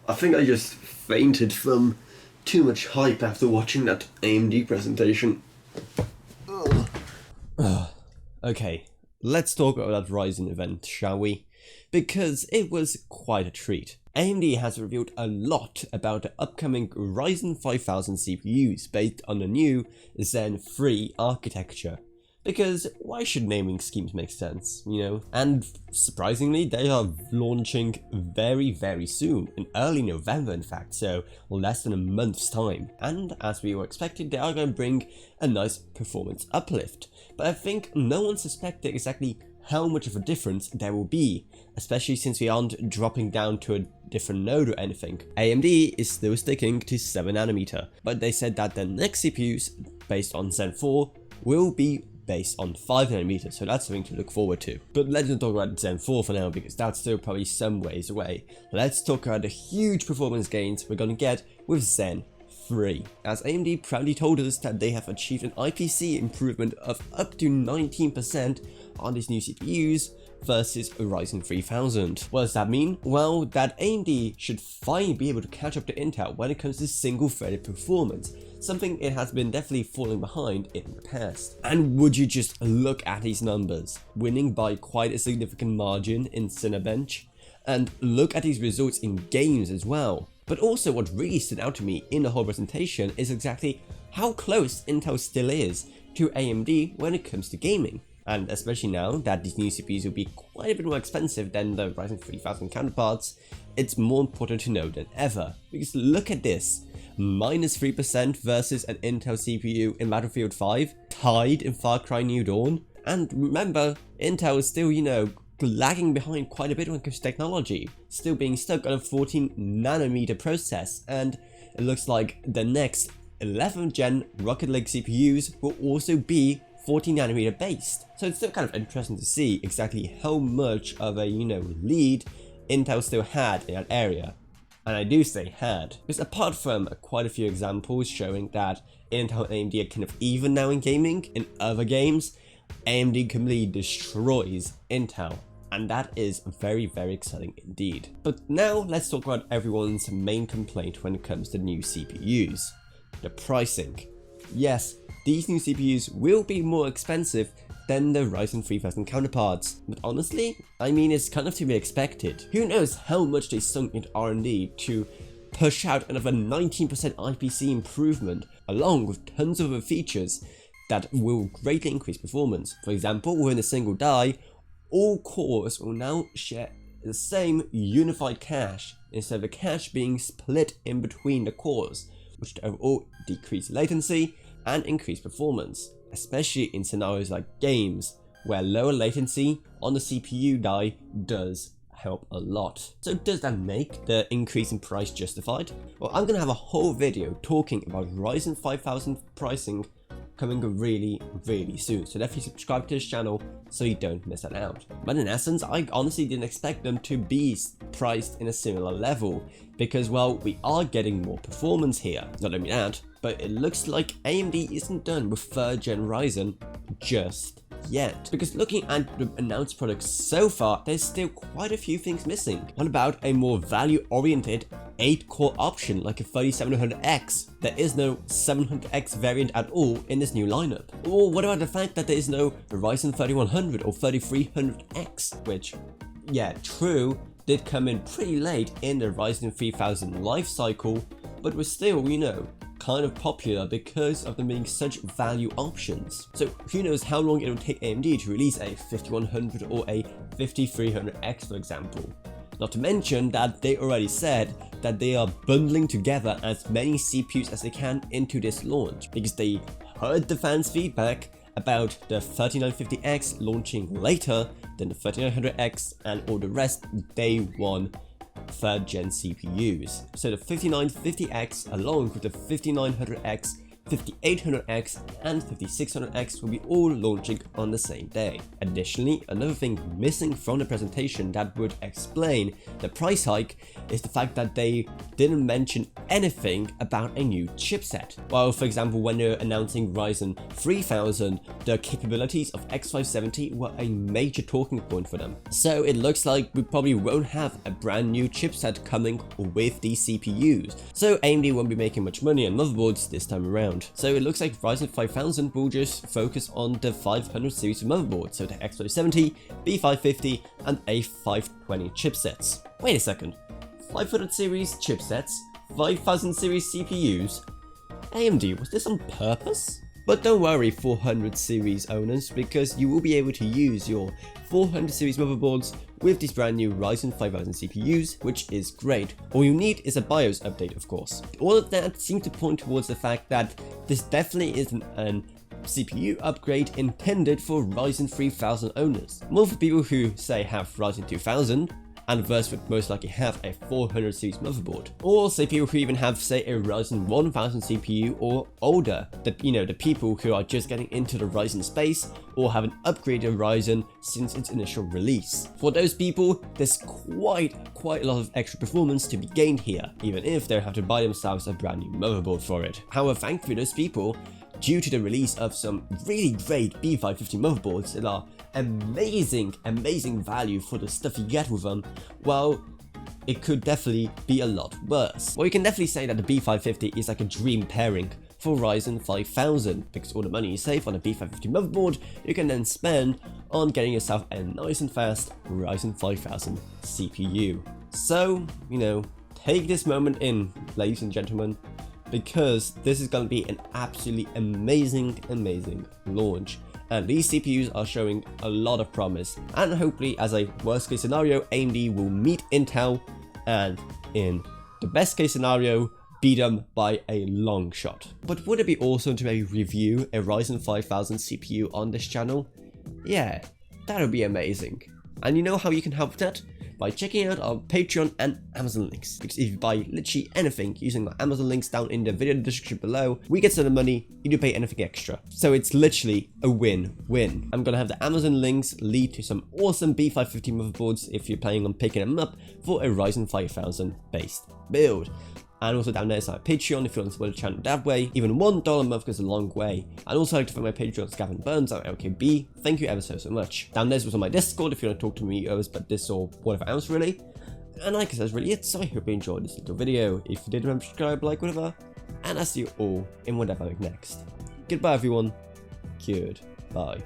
I think I just fainted from too much hype after watching that AMD presentation. Okay, let's talk about that Ryzen event, shall we? Because it was quite a treat. AMD has revealed a lot about the upcoming Ryzen 5000 CPUs based on the new Zen 3 architecture. Because why should naming schemes make sense, you know? And surprisingly, they are launching very soon, in early November in fact, so less than a month's time. And as we were expecting, they are going to bring a nice performance uplift. But I think no one suspected exactly how much of a difference there will be, especially since we aren't dropping down to a different node or anything. AMD is still sticking to 7nm, but they said that the next CPUs based on Zen 4 will be based on 5nm, so that's something to look forward to. But let's not talk about Zen 4 for now, because that's still probably some ways away. Let's talk about the huge performance gains we're gonna get with Zen 3, as AMD proudly told us that they have achieved an IPC improvement of up to 19% on these new CPUs versus a Ryzen 3000. What does that mean? Well, that AMD should finally be able to catch up to Intel when it comes to single-threaded performance, something it has been definitely falling behind in the past. And would you just look at these numbers, winning by quite a significant margin in Cinebench, and look at these results in games as well. But also what really stood out to me in the whole presentation is exactly how close Intel still is to AMD when it comes to gaming. And especially now that these new CPUs will be quite a bit more expensive than the Ryzen 3000 counterparts, it's more important to know than ever. Because look at this, minus 3% versus an Intel CPU in Battlefield 5, tied in Far Cry New Dawn. And remember, Intel is still, you know, lagging behind quite a bit when it comes to technology, still being stuck on a 14nm process, and it looks like the next 11th gen Rocket League CPUs will also be 14nm based. So it's still kind of interesting to see exactly how much of a, you know, lead Intel still had in that area. And I do say had, because apart from quite a few examples showing that Intel and AMD are kind of even now in gaming, in other games, AMD completely destroys Intel. And that is very exciting indeed. But now let's talk about everyone's main complaint when it comes to new CPUs. The pricing. Yes, these new CPUs will be more expensive than the Ryzen 3000 counterparts, but honestly, I mean, it's kind of to be expected. Who knows how much they sunk into R&D to push out another 19% IPC improvement, along with tons of other features that will greatly increase performance. For example, within a single die, all cores will now share the same unified cache, instead of the cache being split in between the cores, which overall decrease latency and increase performance, especially in scenarios like games, where lower latency on the CPU die does help a lot. So does that make the increase in price justified? Well, I'm gonna have a whole video talking about Ryzen 5000 pricing coming really soon, so definitely subscribe to this channel so you don't miss that out. But in essence, I honestly didn't expect them to be priced in a similar level, because well, we are getting more performance here. Not only that, but it looks like AMD isn't done with 3rd gen Ryzen just yet, because looking at the announced products so far, there's still quite a few things missing. What about a more value-oriented 8-core option like a 3700X? There is no 700X variant at all in this new lineup. Or what about the fact that there is no Ryzen 3100 or 3300X, which, yeah, true, did come in pretty late in the Ryzen 3000 life cycle, but was still, you know, kind of popular because of them being such value options. So who knows how long it will take AMD to release a 5100 or a 5300X, for example. Not to mention that they already said that they are bundling together as many CPUs as they can into this launch, because they heard the fans' feedback about the 3950X launching later than the 3900X and all the rest day one 3rd gen CPUs. So the 5950X along with the 5900X 5800X and 5600X will be all launching on the same day. Additionally, another thing missing from the presentation that would explain the price hike is the fact that they didn't mention anything about a new chipset. While, for example, when they're announcing Ryzen 3000, the capabilities of X570 were a major talking point for them. So it looks like we probably won't have a brand new chipset coming with these CPUs. So AMD won't be making much money on motherboards this time around. So it looks like Ryzen 5000 will just focus on the 500 series of motherboards, so the X570, B550 and A520 chipsets. Wait a second, 500 series chipsets, 5000 series CPUs? AMD, was this on purpose? But don't worry 400 series owners, because you will be able to use your 400 series motherboards with these brand new Ryzen 5000 CPUs, which is great. All you need is a BIOS update, of course. All of that seems to point towards the fact that this definitely isn't an CPU upgrade intended for Ryzen 3000 owners. More for people who say have Ryzen 2000 and thus would most likely have a 400 series motherboard, or say people who even have, say, a Ryzen 1000 CPU or older, the people who are just getting into the Ryzen space or haven't upgraded Ryzen since its initial release. For those people, there's quite a lot of extra performance to be gained here, even if they have to buy themselves a brand new motherboard for it. However, thankfully those people, due to the release of some really great B550 motherboards that are amazing value for the stuff you get with them, well, it could definitely be a lot worse. Well, you can definitely say that the B550 is like a dream pairing for Ryzen 5000, because all the money you save on a B550 motherboard, you can then spend on getting yourself a nice and fast Ryzen 5000 CPU. So, take this moment in, ladies and gentlemen, because this is going to be an absolutely amazing launch, and these CPUs are showing a lot of promise, and hopefully, as a worst case scenario, AMD will meet Intel and in the best case scenario beat them by a long shot. But would it be awesome to maybe review a Ryzen 5000 CPU on this channel? Yeah, that would be amazing. And you know how you can help with that? By checking out our Patreon and Amazon links, because if you buy literally anything using my Amazon links down in the video description below, we get some of the money, you don't pay anything extra. So it's literally a win-win. I'm gonna have the Amazon links lead to some awesome B550 motherboards if you're planning on picking them up for a Ryzen 5000 based build. And also down there is our Patreon if you want to support the channel that way. Even $1 a month goes a long way. I'd also like to thank my Patreons Gavin Burns and LKB. Thank you ever so much. Down there's also my Discord if you want to talk to me about this or whatever else really. And I guess that's really it, so I hope you enjoyed this little video. If you did, remember to subscribe, like, whatever. And I'll see you all in whatever I make next. Goodbye everyone. Goodbye.